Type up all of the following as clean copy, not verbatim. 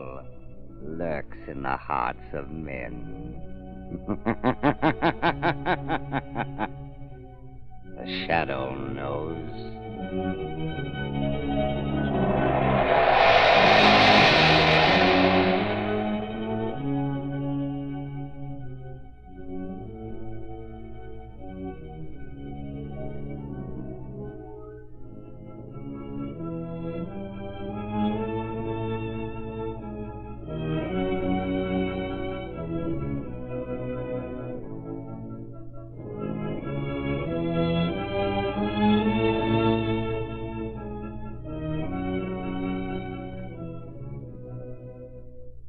evil lurks in the hearts of men. The shadow knows.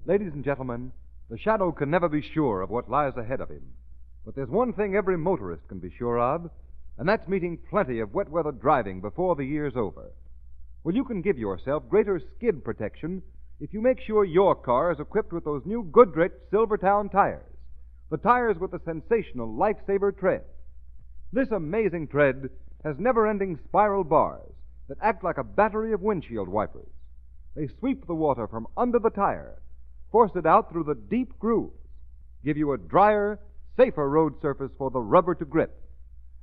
Ladies and gentlemen, the shadow can never be sure of what lies ahead of him. But there's one thing every motorist can be sure of, and that's meeting plenty of wet weather driving before the year's over. Well, you can give yourself greater skid protection if you make sure your car is equipped with those new Goodrich Silvertown tires, the tires with the sensational Lifesaver tread. This amazing tread has never-ending spiral bars that act like a battery of windshield wipers. They sweep the water from under the tire, force it out through the deep grooves, give you a drier, safer road surface for the rubber to grip.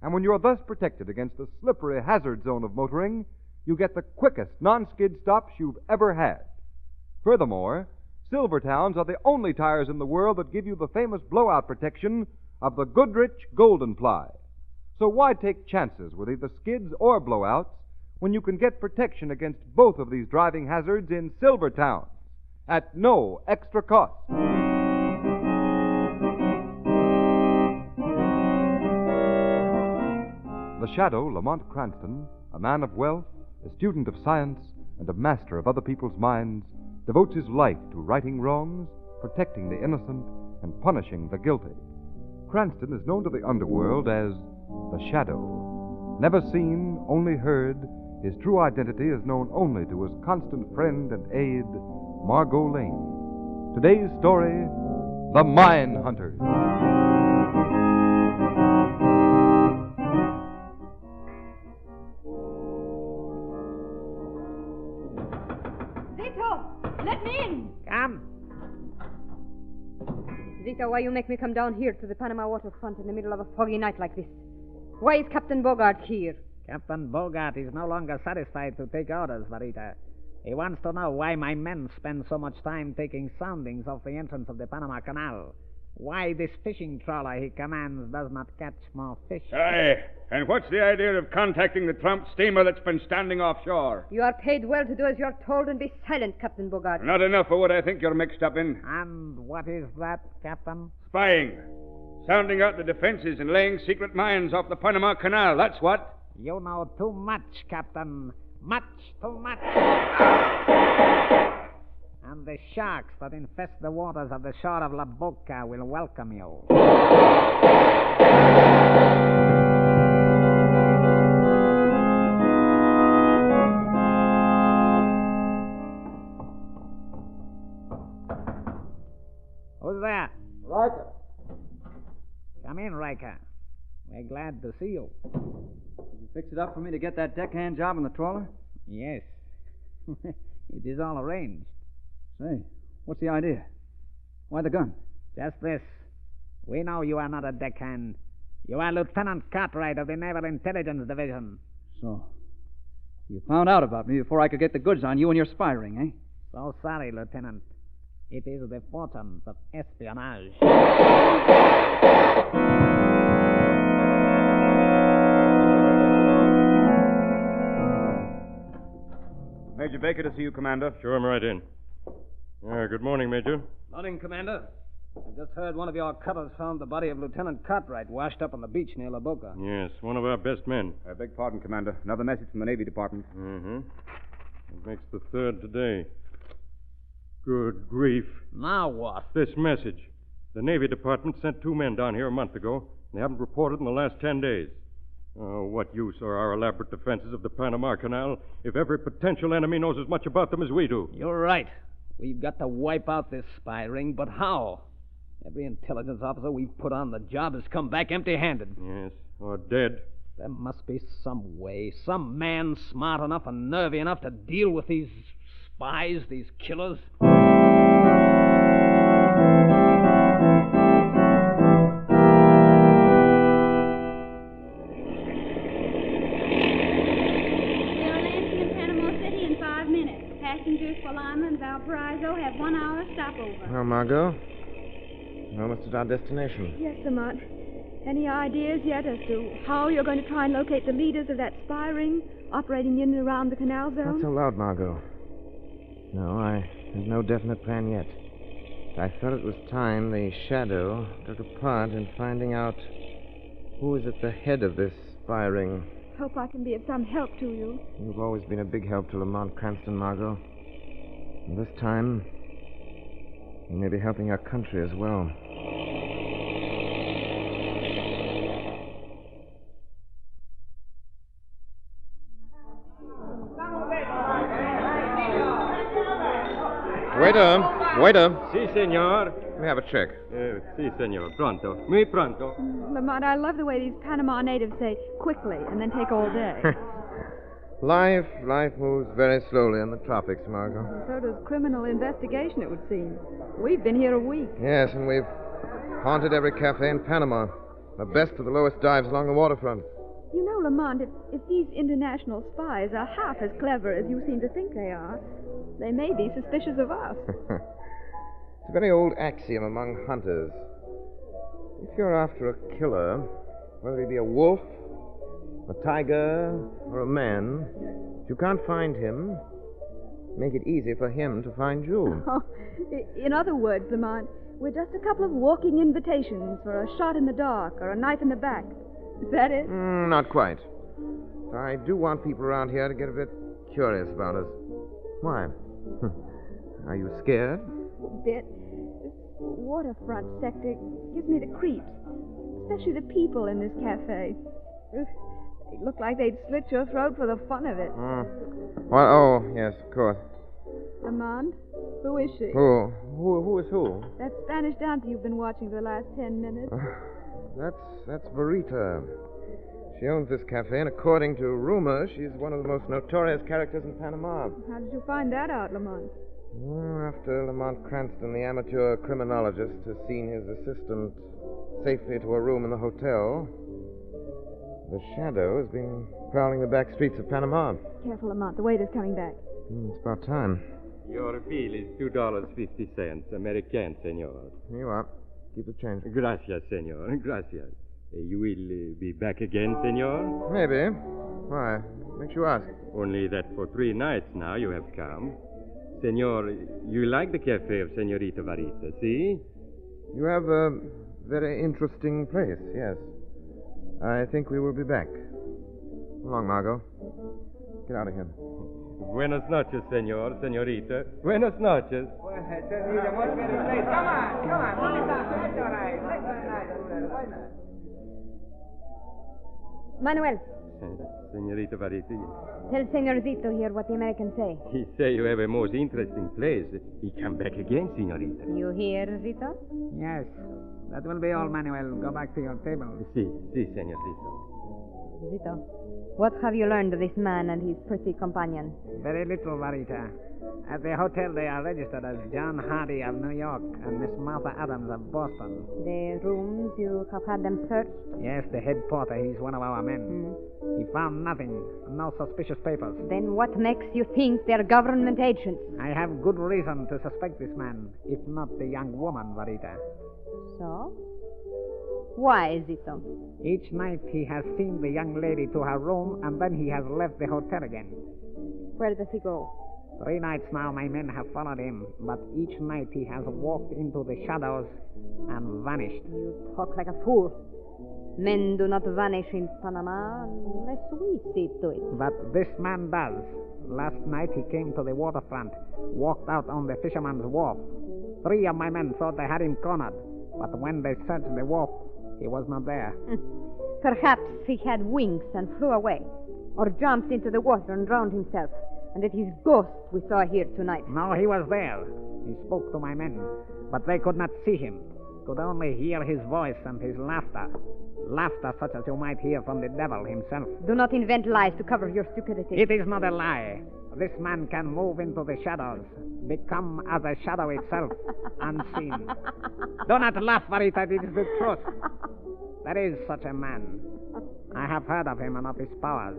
And when you're thus protected against the slippery hazard zone of motoring, you get the quickest non-skid stops you've ever had. Furthermore, Silvertowns are the only tires in the world that give you the famous blowout protection of the Goodrich Golden Ply. So why take chances with either skids or blowouts when you can get protection against both of these driving hazards in Silvertowns at no extra cost? The shadow, Lamont Cranston, a man of wealth, a student of science, and a master of other people's minds, devotes his life to righting wrongs, protecting the innocent, and punishing the guilty. Cranston is known to the underworld as the Shadow. Never seen, only heard, his true identity is known only to his constant friend and aide, Margot Lane. Today's story, The Mine Hunters. Zito, let me in. Come. Zito, why you make me come down here to the Panama waterfront in the middle of a foggy night like this? Why is Captain Bogart here? Captain Bogart is no longer satisfied to take orders, Varita. He wants to know why my men spend so much time taking soundings off the entrance of the Panama Canal. Why this fishing trawler he commands does not catch more fish. Aye, and what's the idea of contacting the Trump steamer that's been standing offshore? You are paid well to do as you're told and be silent, Captain Bogart. Not enough for what I think you're mixed up in. And what is that, Captain? Spying. Sounding out the defenses and laying secret mines off the Panama Canal, that's what. You know too much, Captain. Much too much. And the sharks that infest the waters of the shore of La Boca will welcome you. Who's there? Riker. Come in, Riker. We're glad to see you. Did you fix it up for me to get that deckhand job on the trawler? Yes. It is all arranged. Say, what's the idea? Why the gun? Just this. We know you are not a deckhand. You are Lieutenant Cartwright of the Naval Intelligence Division. So, you found out about me before I could get the goods on you and your spy ring, eh? So sorry, Lieutenant. It is the fortunes of espionage. Major Baker to see you, Commander. Sure, I'm right in. Good morning, Major. Morning, Commander. I just heard one of your cutters found the body of Lieutenant Cartwright washed up on the beach near La Boca. Yes, one of our best men. I beg pardon, Commander. Another message from the Navy Department. Mm-hmm. It makes the third today. Good grief. Now what? This message. The Navy Department sent 2 men down here a month ago. They haven't reported in the last 10 days. Oh, what use are our elaborate defenses of the Panama Canal if every potential enemy knows as much about them as we do? You're right. We've got to wipe out this spy ring, but how? Every intelligence officer we've put on the job has come back empty-handed. Yes, or dead. There must be some way, some man smart enough and nervy enough to deal with these spies, these killers. Well, Margot, we're almost at our destination. Yes, Lamont. Any ideas yet as to how you're going to try and locate the leaders of that spy ring operating in and around the canal zone? Not so loud, Margot. No, I have no definite plan yet. I felt it was time the Shadow took a part in finding out who is at the head of this spy ring. Hope I can be of some help to you. You've always been a big help to Lamont Cranston, Margot. And this time, you may be helping our country as well. Waiter. Si, senor. Let me have a check. Si, senor. Pronto. Muy pronto. Lamont, I love the way these Panama natives say quickly and then take all day. Life moves very slowly in the tropics, Margot. So does criminal investigation, it would seem. We've been here a week. Yes, and we've haunted every cafe in Panama. The best of the lowest dives along the waterfront. You know, Lamont, if these international spies are half as clever as you seem to think they are, they may be suspicious of us. It's a very old axiom among hunters. If you're after a killer, whether he be a wolf, a tiger, or a man, if you can't find him, make it easy for him to find you. Oh, in other words, Lamont, we're just a couple of walking invitations for a shot in the dark or a knife in the back. Is that it? Not quite. I do want people around here to get a bit curious about us. Why? Are you scared? A bit. This waterfront sector gives me the creeps, especially the people in this cafe. Ugh, they look like they'd slit your throat for the fun of it. Yes, of course. Lamont, who is she? Who is who? That Spanish dancer you've been watching for the last 10 minutes. That's Verita. She owns this cafe, and according to rumor, she's one of the most notorious characters in Panama. How did you find that out, Lamont? After Lamont Cranston, the amateur criminologist, has seen his assistant safely to a room in the hotel, the Shadow has been prowling the back streets of Panama. Careful, Lamont. The waiter's coming back. It's about time. Your bill is $2.50, American, senor. Here you are. Keep the change. Gracias, senor. Gracias. You will be back again, senor? Maybe. Why? Makes you ask. Only that for 3 nights now you have come. Senor, you like the cafe of Senorita Varita, see? You have a very interesting place, yes. I think we will be back. So long, Margot. Get out of here. Buenas noches, senor, senorita. Buenas noches. Come on. Manuel, Senorita Varita, tell Senor Zito here what the Americans say. he say you have a most interesting place. He come back again, senorita. You hear, Zito? Yes. That will be all, Manuel. Go back to your table. Si, senor Zito. Zito, what have you learned of this man and his pretty companion? Very little, Varita. At the hotel, they are registered as John Hardy of New York and Miss Martha Adams of Boston. The rooms, you have had them searched? Yes, the head porter, he's one of our men. He found nothing, no suspicious papers. Then what makes you think they're government agents? I have good reason to suspect this man, if not the young woman, Varita. So? Why, Zito? Each night he has seen the young lady to her room, and then he has left the hotel again. Where does he go? 3 nights now my men have followed him, but each night he has walked into the shadows and vanished. You talk like a fool. Men do not vanish in Panama unless we see to it. But this man does. Last night he came to the waterfront, walked out on the fisherman's wharf. 3 of my men thought they had him cornered, but when they searched the wharf, he was not there. Perhaps he had wings and flew away, or jumped into the water and drowned himself, and it is ghost we saw here tonight. No, he was there. He spoke to my men, but they could not see him. Could only hear his voice and his laughter. Laughter such as you might hear from the devil himself. Do not invent lies to cover your stupidity. It is not a lie. This man can move into the shadows, become as a shadow itself, unseen. Do not laugh, Varita. It is the truth. There is such a man. I have heard of him and of his powers.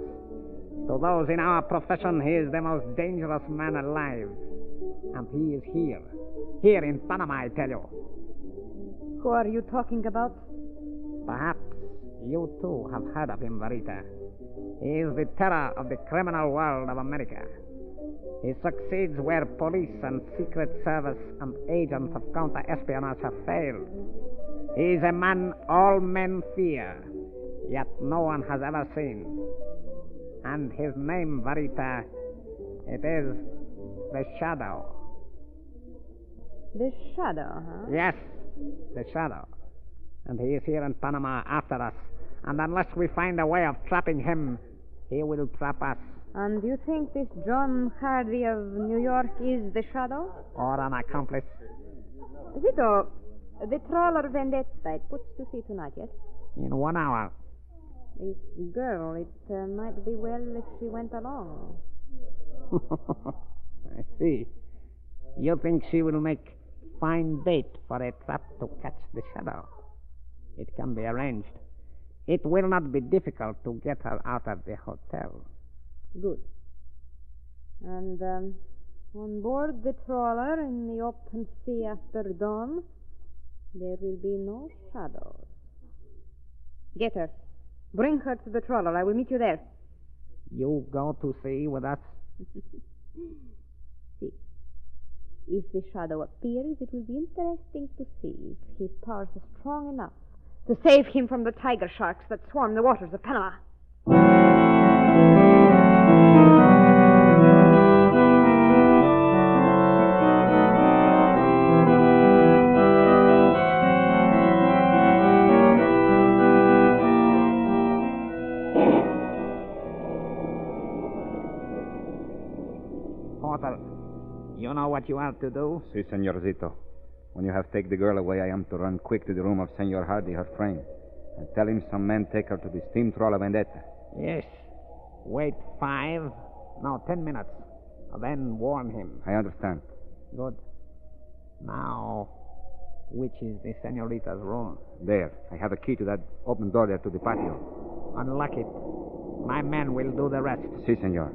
To those in our profession, he is the most dangerous man alive. And he is here, Here in Panama, I tell you. Who are you talking about? Perhaps you too have heard of him, Varita. He is the terror of the criminal world of America. He succeeds where police and secret service and agents of counter-espionage have failed. He is a man all men fear, yet no one has ever seen. And his name, Varita, it is the Shadow. The Shadow, huh? Yes, the Shadow. And he is here in Panama after us. And unless we find a way of trapping him, he will trap us. And do you think this John Hardy of New York is the Shadow? Or an accomplice. Zito, the trawler Vendetta, it puts to sea tonight, yes? In 1 hour. This girl, it might be well if she went along. I see. You think she will make fine bait for a trap to catch the Shadow? It can be arranged. It will not be difficult to get her out of the hotel. Good. And on board the trawler in the open sea after dawn, there will be no shadows. Get her. Bring her to the trawler. I will meet you there. You go to sea with us? See. If the Shadow appears, it will be interesting to see if his powers are strong enough to save him from the tiger sharks that swarm the waters of Panama. Porter, you know what you have to do? Si, Senorcito. When you have take the girl away, I am to run quick to the room of Senor Hardy, her friend, and tell him some men take her to the steam trawler Vendetta. Yes. Wait 10 minutes. Then warn him. I understand. Good. Now, which is the senorita's room? There. I have a key to that open door there to the patio. Unlock it. My men will do the rest. Si, senor.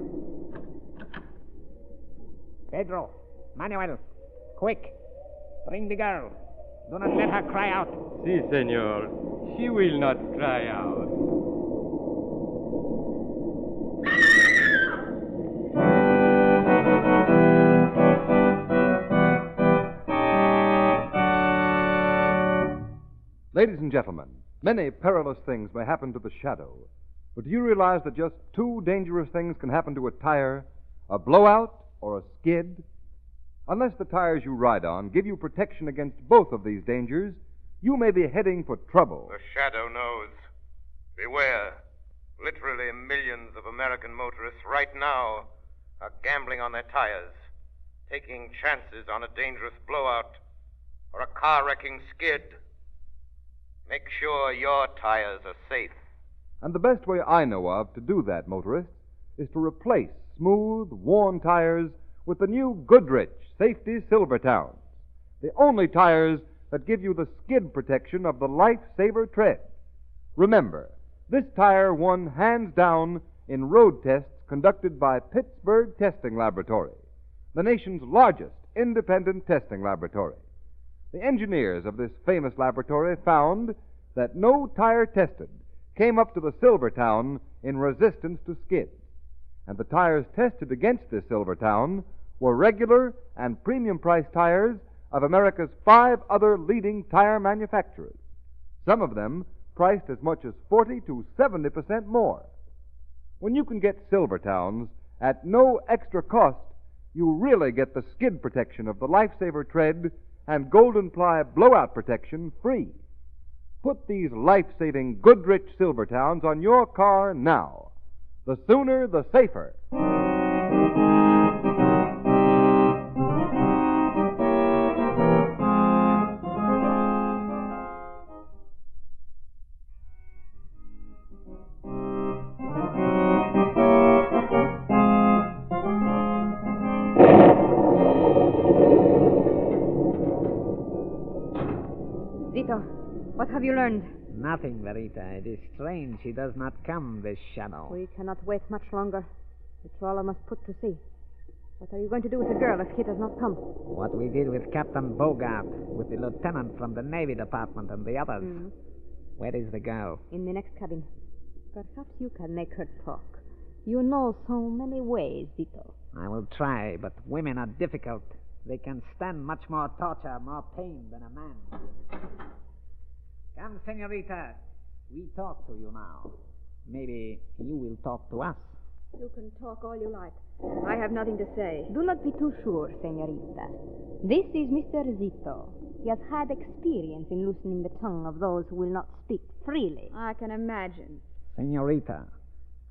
Pedro, Manuel, quick. Bring the girl. Do not let her cry out. Si, senor. She will not cry out. Ladies and gentlemen, many perilous things may happen to the Shadow, but do you realize that just 2 dangerous things can happen to a tire? A blowout or a skid? Unless the tires you ride on give you protection against both of these dangers, you may be heading for trouble. The Shadow knows. Beware. Literally millions of American motorists right now are gambling on their tires, taking chances on a dangerous blowout or a car-wrecking skid. Make sure your tires are safe. And the best way I know of to do that, motorists, is to replace smooth, worn tires with the new Goodrich Safety Silvertowns, the only tires that give you the skid protection of the Lifesaver tread. Remember, this tire won hands down in road tests conducted by Pittsburgh Testing Laboratory, the nation's largest independent testing laboratory. The engineers of this famous laboratory found that no tire tested came up to the Silvertown in resistance to skids, and the tires tested against this Silvertown were regular and premium-priced tires of America's 5 other leading tire manufacturers, some of them priced as much as 40 to 70% more. When you can get Silvertowns at no extra cost, you really get the skid protection of the Lifesaver tread and Golden Ply blowout protection free. Put these life-saving Goodrich Silvertowns on your car now. The sooner, the safer. Zito, what have you learned? Nothing, Verita. It is strange he does not come, this Shadow. We cannot wait much longer. The trawler must put to sea. What are you going to do with the girl if he does not come? What we did with Captain Bogart, with the lieutenant from the Navy Department and the others. Where is the girl? In the next cabin. Perhaps you can make her talk. You know so many ways, Zito. I will try, but women are difficult. They can stand much more torture, more pain than a man. Come, senorita. We talk to you now. Maybe you will talk to us. You can talk all you like. I have nothing to say. Do not be too sure, senorita. This is Mr. Zito. He has had experience in loosening the tongue of those who will not speak freely. I can imagine. Senorita,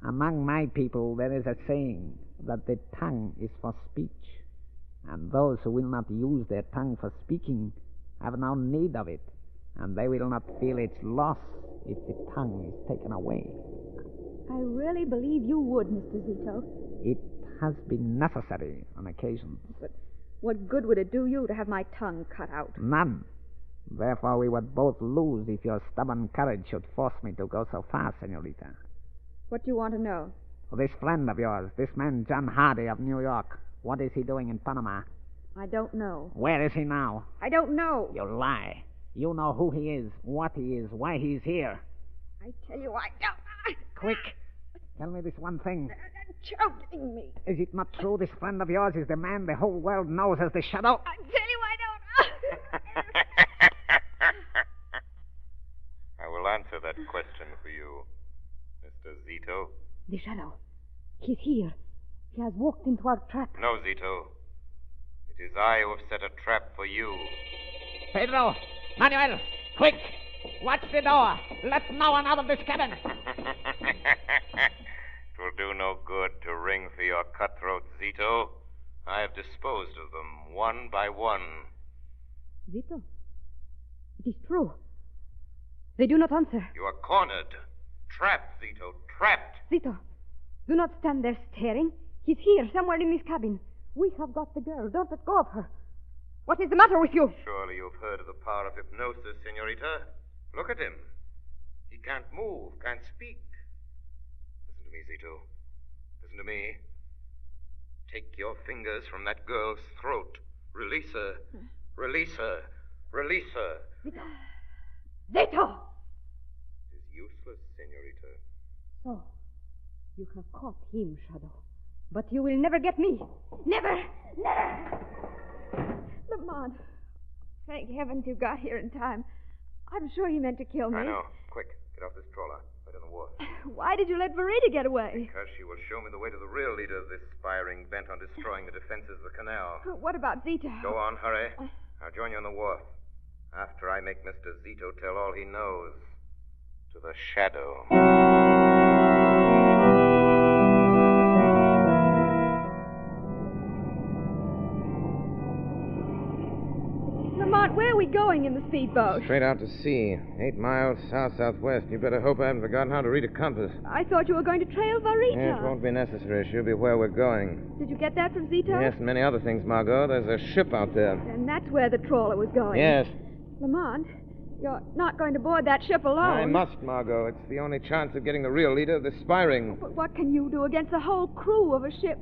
among my people there is a saying that the tongue is for speech, and those who will not use their tongue for speaking have no need of it, and they will not feel its loss if the tongue is taken away. I really believe you would, Mr. Zito. It has been necessary on occasion. But what good would it do you to have my tongue cut out? None. Therefore, we would both lose if your stubborn courage should force me to go so far, senorita. What do you want to know? This friend of yours, this man John Hardy of New York, what is he doing in Panama? I don't know. Where is he now? I don't know. You lie. You know who he is, what he is, why he's here. I tell you I don't. Quick, tell me this one thing. They're choking me. Is it not true this friend of yours is the man the whole world knows as the Shadow? I tell you I don't. I will answer that question for you, Mr. Zito. The Shadow. He's here. He has walked into our trap. No, Zito. It is I who have set a trap for you. Pedro, Manuel, quick! Watch the door. Let no one out of this cabin. It will do no good to ring for your cutthroats, Zito. I have disposed of them one by one. Zito, it is true. They do not answer. You are cornered. Trapped, Zito. Trapped. Zito, do not stand there staring. He's here, somewhere in this cabin. We have got the girl. Don't let go of her. What is the matter with you? Surely you've heard of the power of hypnosis, senorita. Look at him. He can't move, can't speak. Listen to me, Zito. Listen to me. Take your fingers from that girl's throat. Release her. Release her. Release her. Zito! It is useless, senorita. So, you have caught him, Shadow. But you will never get me. Never! Never! Lamont, thank heavens you got here in time. I'm sure he meant to kill me. I know. Quick, get off this trawler. Right on the wharf. Why did you let Verita get away? Because she will show me the way to the real leader of this spy ring bent on destroying the defenses of the canal. What about Zito? Go on, hurry. I'll join you on the wharf. After I make Mr. Zito tell all he knows to the Shadow. Lamont, where are we going in the speedboat? Straight out to sea. 8 miles south-southwest. You better hope I haven't forgotten how to read a compass. I thought you were going to trail Verita. It won't be necessary. She'll be where we're going. Did you get that from Zito? Yes, and many other things, Margot. There's a ship out there. And that's where the trawler was going. Yes. Lamont, you're not going to board that ship alone. I must, Margot. It's the only chance of getting the real leader of this spy ring. But what can you do against the whole crew of a ship?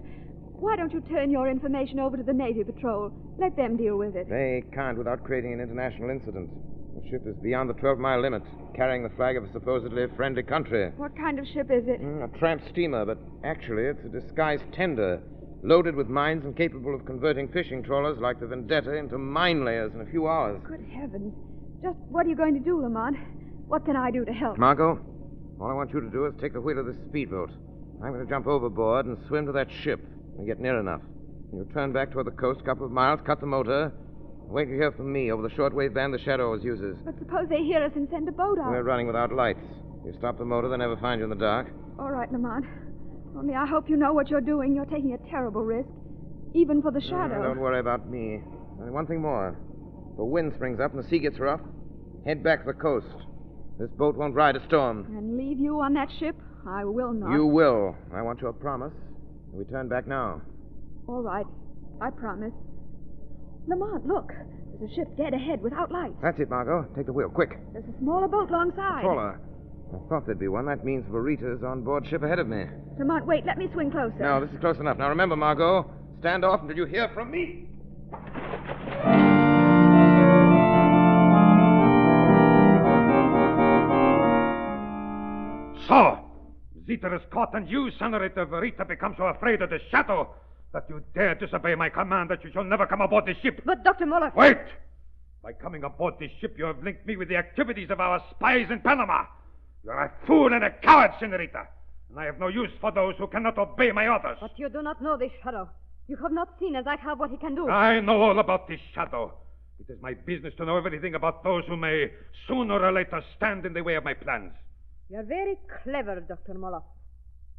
Why don't you turn your information over to the Navy Patrol? Let them deal with it. They can't without creating an international incident. The ship is beyond the 12-mile limit, carrying the flag of a supposedly friendly country. What kind of ship is it? A tramp steamer, but actually it's a disguised tender, loaded with mines and capable of converting fishing trawlers like the Vendetta into mine layers in a few hours. Good heavens. Just what are you going to do, Lamont? What can I do to help? Margot, all I want you to do is take the wheel of this speedboat. I'm going to jump overboard and swim to that ship and get near enough. You'll turn back toward the coast a couple of miles, cut the motor, and wait to hear from me over the shortwave band the Shadow always uses. But suppose they hear us and send a boat out. We're running without lights. You stop the motor, they'll never find you in the dark. All right, Lamont. Only I hope you know what you're doing. You're taking a terrible risk, even for the Shadow. Don't worry about me. Only one thing more. If the wind springs up and the sea gets rough, head back to the coast. This boat won't ride a storm. And leave you on that ship? I will not. You will. I want your promise. We turn back now. All right. I promise. Lamont, look. There's a ship dead ahead without lights. That's it, Margot. Take the wheel, quick. There's a smaller boat alongside. Trawler. I thought there'd be one. That means Verita's on board ship ahead of me. Lamont, wait. Let me swing closer. No, this is close enough. Now remember, Margot, Stand off until you hear from me. So, Zita is caught, and you, Senorita Verita, become so afraid of the shadow that you dare disobey my command that you shall never come aboard this ship. But, Dr. Muller... Wait! By coming aboard this ship, you have linked me with the activities of our spies in Panama. You're a fool and a coward, Senorita. And I have no use for those who cannot obey my orders. But you do not know this shadow. You have not seen as I have what he can do. I know all about this shadow. It is my business to know everything about those who may, sooner or later, stand in the way of my plans. You're very clever, Dr. Muller.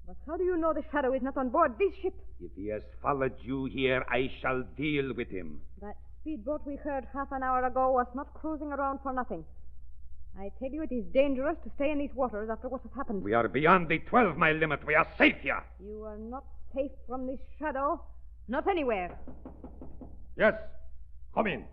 But how do you know the shadow is not on board this ship? If he has followed you here, I shall deal with him. That speedboat we heard half an hour ago was not cruising around for nothing. I tell you, it is dangerous to stay in these waters after what has happened. We are beyond the 12-mile limit. We are safe here. You are not safe from this shadow. Not anywhere. Yes. Come in.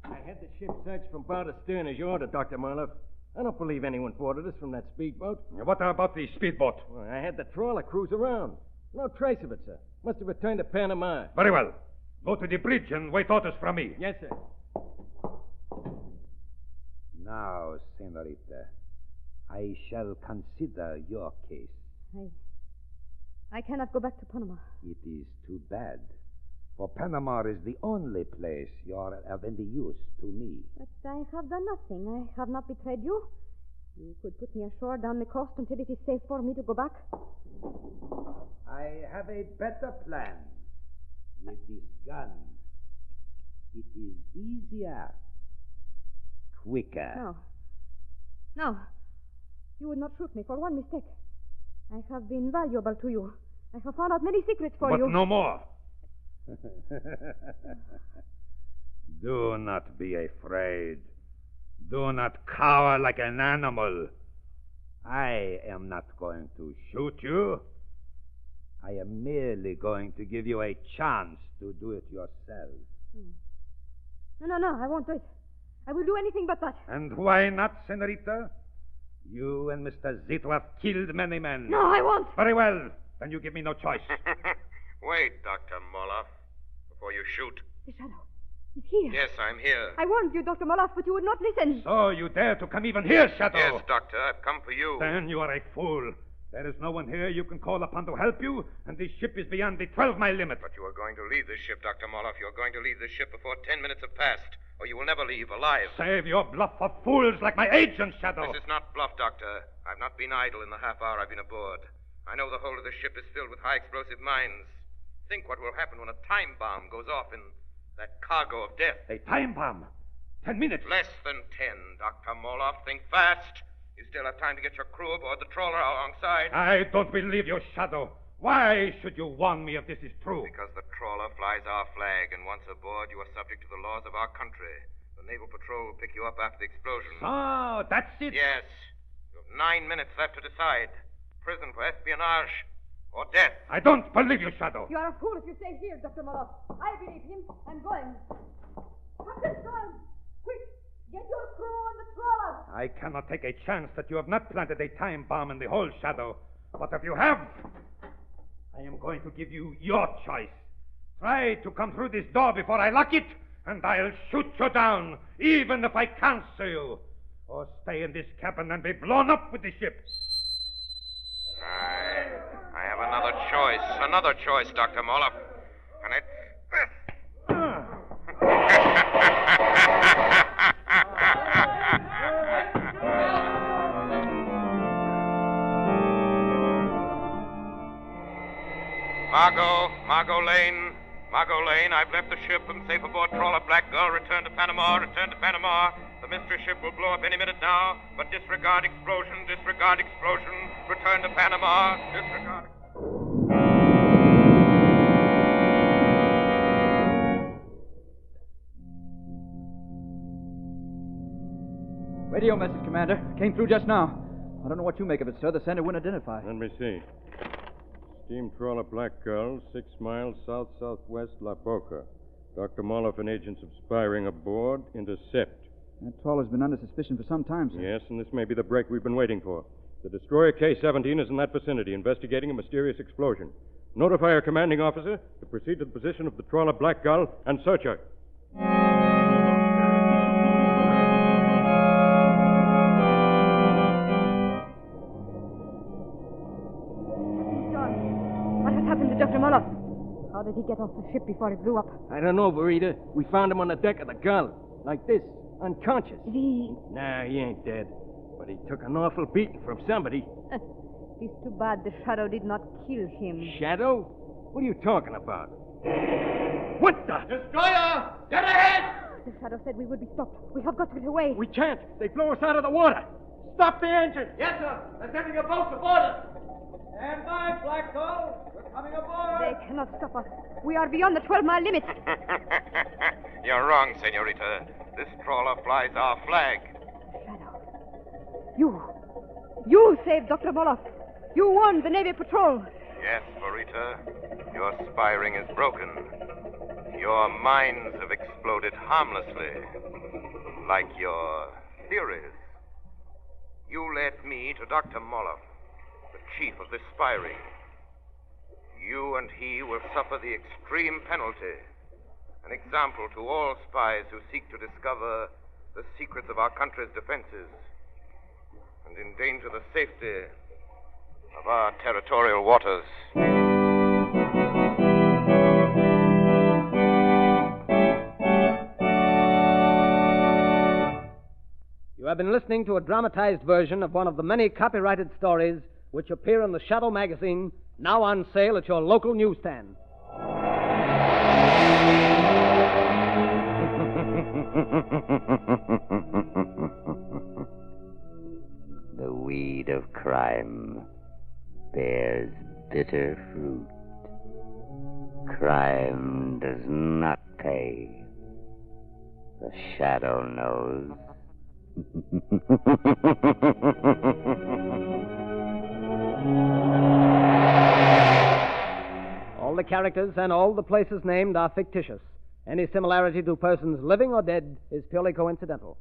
I had the ship searched from bow to stern as you ordered, Dr. Marlowe. I don't believe anyone boarded us from that speedboat. What about the speedboat? Well, I had the trawler cruise around. No trace of it, sir. Must have returned to Panama. Very well. Go to the bridge and wait orders from me. Yes, sir. Now, Senorita, I shall consider your case. I cannot go back to Panama. It is too bad. For Panama is the only place you're of any use to me. But I have done nothing. I have not betrayed you. You could put me ashore down the coast until it is safe for me to go back. I have a better plan. With this gun, it is easier, quicker. No. You would not shoot me for one mistake. I have been valuable to you. I have found out many secrets for you. But no more. Do not be afraid. Do not cower like an animal. I am not going to shoot you. I am merely going to give you a chance to do it yourself. No, I won't do it. I will do anything but that. And why not, Senorita? You and Mr. Zito have killed many men. No, I won't. Very well. Then you give me no choice. Wait, Dr. Moloff, before you shoot. The shadow. It's here. Yes, I'm here. I warned you, Dr. Moloff, but you would not listen. So you dare to come even here, Shadow? Yes, Doctor. I've come for you. Then you are a fool. There is no one here you can call upon to help you, and this ship is beyond the 12-mile limit. But you are going to leave this ship, Dr. Moloff. You're going to leave this ship before 10 minutes have passed, or you will never leave alive. Save your bluff for fools like my agent, Shadow. This is not bluff, Doctor. I've not been idle in the half hour I've been aboard. I know the whole of the ship is filled with high explosive mines. Think what will happen when a time bomb goes off in that cargo of death. A time bomb? 10 minutes. Less than 10, Dr. Moloff. Think fast. You still have time to get your crew aboard the trawler alongside. I don't believe you, Shadow. Why should you warn me if this is true? Because the trawler flies our flag, and once aboard, you are subject to the laws of our country. The Naval Patrol will pick you up after the explosion. So, that's it? Yes. You have 9 minutes left to decide. Prison for espionage or death. I don't believe you, Shadow. You are a fool if you stay here, Dr. Moloff. I believe him. I'm going. Captain Stein, quick, get your crew on the trawler. I cannot take a chance that you have not planted a time bomb in the whole, Shadow. But if you have, I am going to give you your choice. Try to come through this door before I lock it, and I'll shoot you down, even if I can't see you. Or stay in this cabin and be blown up with the ship. I have another choice, Dr. Moloff. And it's this. Margot Lane, I've left the ship. I'm safe aboard trawler Black Gull. Return to Panama. The mystery ship will blow up any minute now, but disregard explosion. Return to Panama. Disregard. Radio message, Commander. Came through just now. I don't know what you make of it, sir. The sender wouldn't identify. Let me see. Steam trawler Black Gull, 6 miles south-southwest La Boca. Dr. Moloff and agents of Spyring aboard. Intercept. That trawler's been under suspicion for some time, sir. Yes, and this may be the break we've been waiting for. The destroyer K-17 is in that vicinity, investigating a mysterious explosion. Notify our commanding officer to proceed to the position of the trawler Black Gull and search her. John, what has happened to Dr. Moloff? How did he get off the ship before it blew up? I don't know, Verita. We found him on the deck of the Gull. Like this, unconscious. Is he... Nah, he ain't dead. But he took an awful beating from somebody. It's too bad the Shadow did not kill him. Shadow? What are you talking about? What the? Destroyer! Get ahead! The Shadow said we would be stopped. We have got to get away. We can't. They blow us out of the water. Stop the engine. Yes, sir. They're sending a boat to board us. Stand by, Black Gull. We're coming aboard. They cannot stop us. We are beyond the 12-mile limit. You're wrong, senorita. This trawler flies our flag. Shadow. You saved Dr. Moloff. You warned the Navy Patrol. Yes, Verita. Your spy ring is broken. Your minds have exploded harmlessly. Like your theories. You led me to Dr. Moloff, the chief of this spy ring. You and he will suffer the extreme penalty. An example to all spies who seek to discover the secrets of our country's defenses and endanger the safety of our territorial waters. You have been listening to a dramatized version of one of the many copyrighted stories which appear in the Shadow magazine, now on sale at your local newsstand. The weed of crime bears bitter fruit. Crime does not pay. The Shadow knows. All the characters and all the places named are fictitious. Any similarity to persons living or dead is purely coincidental.